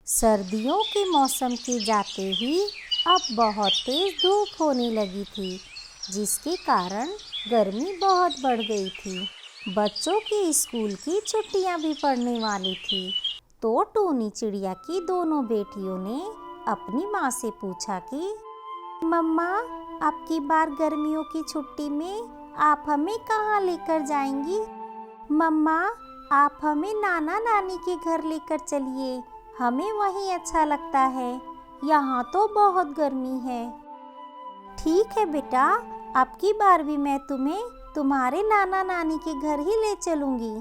सर्दियों के मौसम के जाते ही अब बहुत तेज धूप होने लगी थी, जिसके कारण गर्मी बहुत बढ़ गई थी। बच्चों की स्कूल की छुट्टियां भी पड़ने वाली थी, तो टूनी चिड़िया की दोनों बेटियों ने अपनी माँ से पूछा कि मम्मा, अब की बार गर्मियों की छुट्टी में आप हमें कहाँ लेकर जाएंगी? मम्मा, आप हमें नाना नानी के घर लेकर चलिए, हमें वहीं अच्छा लगता है, यहाँ तो बहुत गर्मी है। ठीक है बेटा, अब की बार भी मैं तुम्हें तुम्हारे नाना नानी के घर ही ले चलूंगी।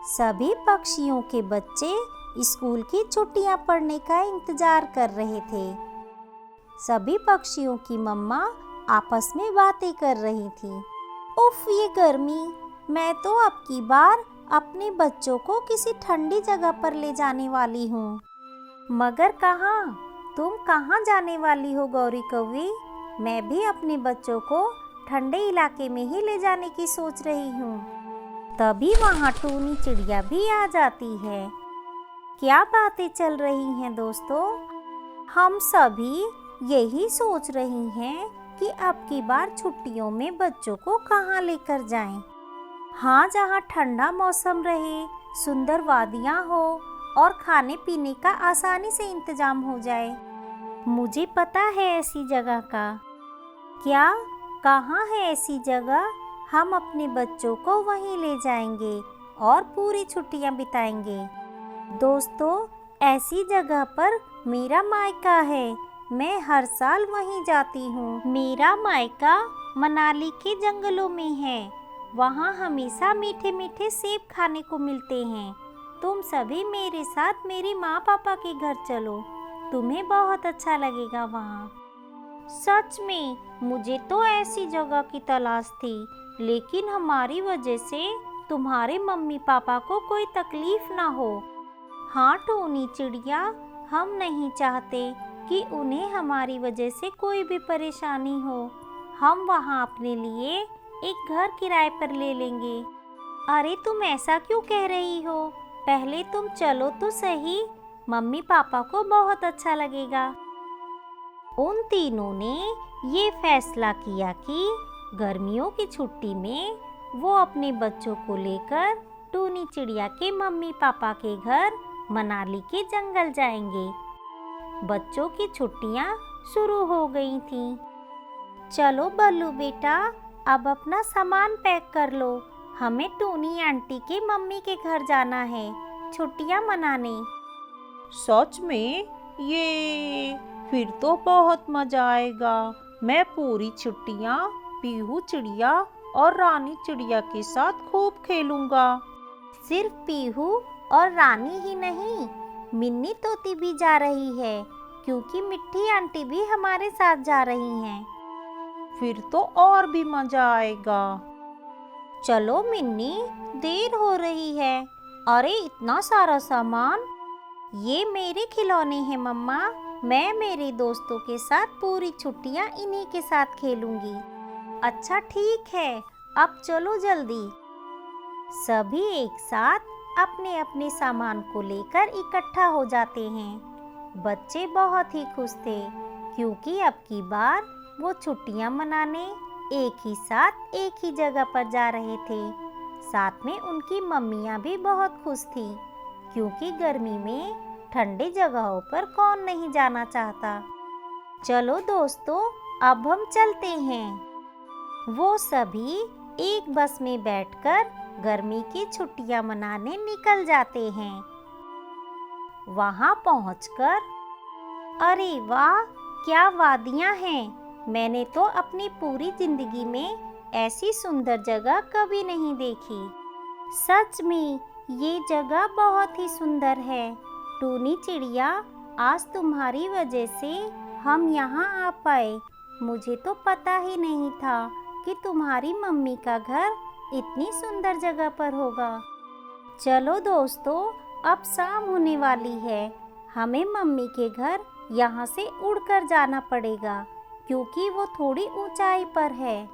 सभी पक्षियों के बच्चे स्कूल की छुट्टियां पड़ने का इंतजार कर रहे थे। सभी पक्षियों की मम्मा आपस में बातें कर रही थी। उफ, ये गर्मी! मैं तो अब की बार अपने बच्चों को किसी ठंडी जगह पर ले जाने वाली हूँ। मगर कहाँ? तुम कहाँ जाने वाली हो गौरी कौवी? मैं भी अपने बच्चों को ठंडे इलाके में ही ले जाने की सोच रही हूँ। तभी वहाँ टूनी चिड़िया भी आ जाती है। क्या बातें चल रही हैं दोस्तों? हम सभी यही सोच रही हैं कि अब की बार छुट्टियों में बच्चों को कहाँ लेकर जाएं। हाँ, जहाँ ठंडा मौसम रहे, सुंदर वादियाँ हो और खाने पीने का आसानी से इंतजाम हो जाए। मुझे पता है ऐसी जगह का। क्या? कहाँ है ऐसी जगह? हम अपने बच्चों को वहीं ले जाएंगे और पूरी छुट्टियाँ बिताएंगे। दोस्तों, ऐसी जगह पर मेरा मायका है। मैं हर साल वहीं जाती हूँ। मेरा मायका मनाली के जंगलों में है। वहाँ हमेशा मीठे मीठे सेब खाने को मिलते हैं। तुम सभी मेरे साथ मेरी माँ पापा के घर चलो, तुम्हें बहुत अच्छा लगेगा वहाँ। सच में मुझे तो ऐसी जगह की तलाश थी, लेकिन हमारी वजह से तुम्हारे मम्मी पापा को कोई तकलीफ ना हो। हाँ टूनी चिड़िया, हम नहीं चाहते कि उन्हें हमारी वजह से कोई भी परेशानी हो। हम वहाँ अपने लिए एक घर किराए पर ले लेंगे। अरे तुम ऐसा क्यों कह रही हो? पहले तुम चलो तो सही, मम्मी पापा को बहुत अच्छा लगेगा। उन तीनों ने ये फैसला किया कि गर्मियों की छुट्टी में वो अपने बच्चों को लेकर टूनी चिड़िया के मम्मी पापा के घर मनाली के जंगल जाएंगे। बच्चों की छुट्टियां शुरू हो गई थीं। चलो बल्लू बेटा, अब अपना सामान पैक कर लो। हमें टूनी आंटी के मम्मी के घर जाना है छुट्टियां मनाने। सच में? ये फिर तो बहुत मजा आएगा। मैं पूरी छुट्टियां पीहू चिड़िया और रानी चिड़िया के साथ खूब खेलूंगा। सिर्फ पीहू और रानी ही नहीं, मिन्नी तोती भी जा रही है, क्योंकि मिट्टी आंटी भी हमारे साथ जा रही हैं। फिर तो और भी मजा आएगा। चलो मिन्नी, देर हो रही है। अरे इतना सारा सामान! ये मेरे खिलौने हैं मम्मा। मैं मेरे दोस्तों के साथ पूरी छुट्टियां इन्हीं के साथ खेलूंगी। अच्छा ठीक है, अब चलो जल्दी। सभी एक साथ अपने अपने सामान को लेकर इकट्ठा हो जाते हैं। बच्चे बहुत ही खुश थे, क्योंकि अब की बार वो छुट्टियां मनाने एक ही साथ एक ही जगह पर जा रहे थे। साथ में उनकी मम्मियां भी बहुत खुश थी, क्योंकि गर्मी में ठंडी जगहों पर कौन नहीं जाना चाहता। चलो दोस्तों, अब हम चलते हैं। वो सभी एक बस में बैठकर गर्मी की छुट्टियां मनाने निकल जाते हैं। वहां पहुंचकर, अरे वाह, क्या वादियां हैं! मैंने तो अपनी पूरी जिंदगी में ऐसी सुंदर जगह कभी नहीं देखी। सच में ये जगह बहुत ही सुंदर है। टूनी चिड़िया, आज तुम्हारी वजह से हम यहाँ आ पाए। मुझे तो पता ही नहीं था कि तुम्हारी मम्मी का घर इतनी सुंदर जगह पर होगा। चलो दोस्तों, अब शाम होने वाली है। हमें मम्मी के घर यहाँ से उड़कर जाना पड़ेगा, क्योंकि वो थोड़ी ऊंचाई पर है।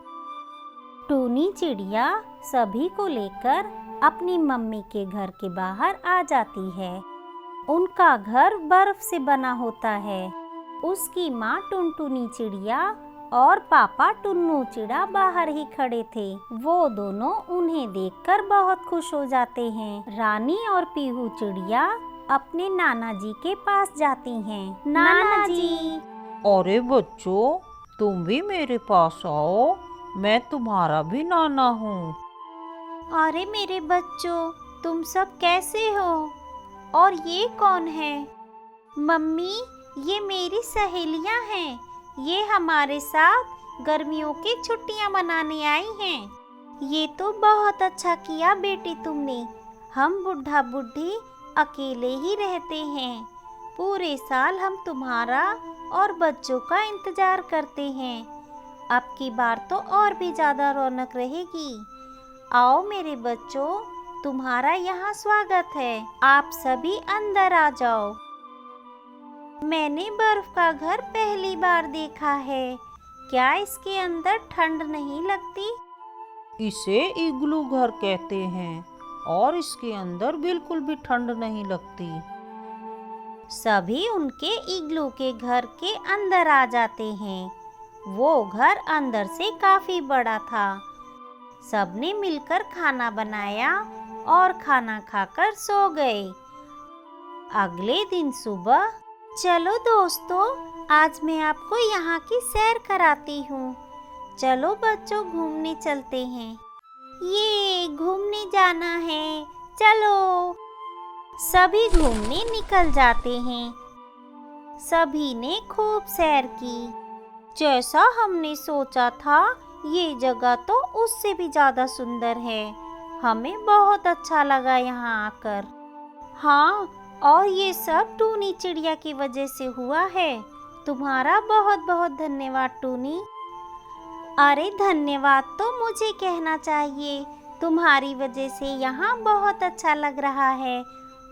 टूनी चिड़िया सभी को लेकर अपनी मम्मी के घर के बाहर आ जाती है। उनका घर बर्फ से बना होता है। उसकी माँ टुनटुनी चिड़िया और पापा टुन्नू चिड़ा बाहर ही खड़े थे। वो दोनों उन्हें देखकर बहुत खुश हो जाते हैं। रानी और पीहू चिड़िया अपने नाना जी के पास जाती हैं। नाना जी। अरे बच्चों, तुम भी मेरे पास आओ, मैं तुम्हारा भी नाना हूँ। अरे मेरे बच्चों, तुम सब कैसे हो? और ये कौन है? मम्मी, ये मेरी सहेलियां हैं। ये हमारे साथ गर्मियों की छुट्टियां मनाने आई हैं। ये तो बहुत अच्छा किया बेटी तुमने। हम बुढ़ा बुढ़ी अकेले ही रहते हैं। पूरे साल हम तुम्हारा और बच्चों का इंतजार करते हैं। अब की बार तो और भी ज़्यादा रौनक रहेगी। आओ मेरे बच्चों, तुम्हारा यहाँ स्वागत है। आप सभी अंदर आ जाओ। मैंने बर्फ का घर पहली बार देखा है। क्या इसके अंदर ठंड नहीं लगती? इसे इग्लू घर कहते हैं और इसके अंदर बिल्कुल भी ठंड नहीं लगती। सभी उनके इग्लू के घर के अंदर आ जाते हैं। वो घर अंदर से काफी बड़ा था। सबने मिलकर खाना बनाया और खाना खाकर सो गए। अगले दिन सुबह, चलो दोस्तों, आज मैं आपको यहाँ की सैर कराती हूँ। चलो बच्चों, घूमने चलते हैं। ये घूमने जाना है, चलो। सभी घूमने निकल जाते हैं। सभी ने खूब सैर की। जैसा हमने सोचा था, ये जगह तो उससे भी ज़्यादा सुंदर है। हमें बहुत अच्छा लगा यहाँ आकर। हाँ, और ये सब टूनी चिड़िया की वजह से हुआ है। तुम्हारा बहुत बहुत धन्यवाद टूनी। अरे धन्यवाद तो मुझे कहना चाहिए। तुम्हारी वजह से यहाँ बहुत अच्छा लग रहा है,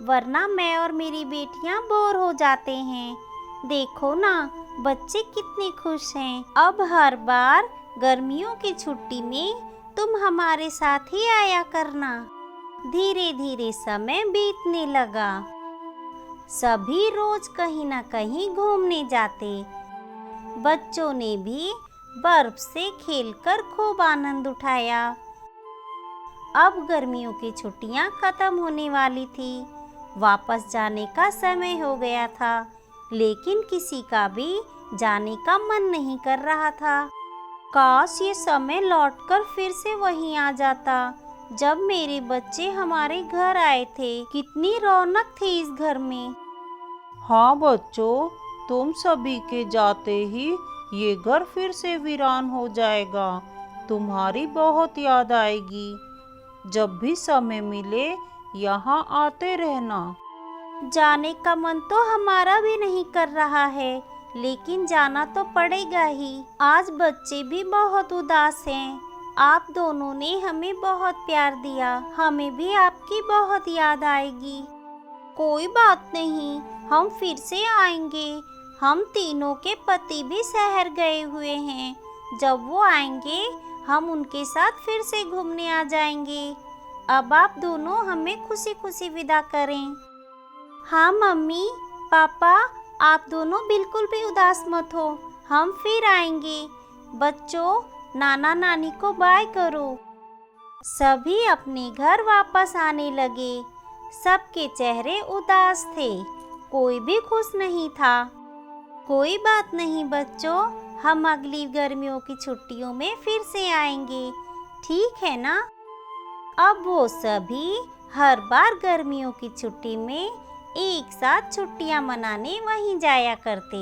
वरना मैं और मेरी बेटियाँ बोर हो जाते हैं। देखो ना, बच्चे कितने खुश हैं। अब हर बार गर्मियों की छुट्टी में तुम हमारे साथ ही आया करना। धीरे धीरे समय बीतने लगा। सभी रोज कहीं ना कहीं घूमने जाते। बच्चों ने भी बर्फ से खेलकर खूब आनंद उठाया। अब गर्मियों की छुट्टियां खत्म होने वाली थी। वापस जाने का समय हो गया था, लेकिन किसी का भी जाने का मन नहीं कर रहा था। काश ये समय लौटकर फिर से वहीं आ जाता जब मेरे बच्चे हमारे घर आए थे। कितनी रौनक थी इस घर में। हाँ बच्चों, तुम सभी के जाते ही ये घर फिर से वीरान हो जाएगा। तुम्हारी बहुत याद आएगी। जब भी समय मिले यहाँ आते रहना। जाने का मन तो हमारा भी नहीं कर रहा है, लेकिन जाना तो पड़ेगा ही। आज बच्चे भी बहुत उदास हैं। आप दोनों ने हमें बहुत प्यार दिया। हमें भी आपकी बहुत याद आएगी। कोई बात नहीं, हम फिर से आएंगे। हम तीनों के पति भी शहर गए हुए हैं। जब वो आएंगे, हम उनके साथ फिर से घूमने आ जाएंगे। अब आप दोनों हमें खुशी खुशी विदा करें। हाँ मम्मी, पापा, आप दोनों बिल्कुल भी उदास मत हो। हम फिर आएंगे। बच्चों, नाना नानी को बाय करो। सभी अपने घर वापस आने लगे। सबके चेहरे उदास थे, कोई भी खुश नहीं था। कोई बात नहीं बच्चों, हम अगली गर्मियों की छुट्टियों में फिर से आएंगे, ठीक है ना? अब वो सभी हर बार गर्मियों की छुट्टी में एक साथ छुट्टियां मनाने वहीं जाया करते।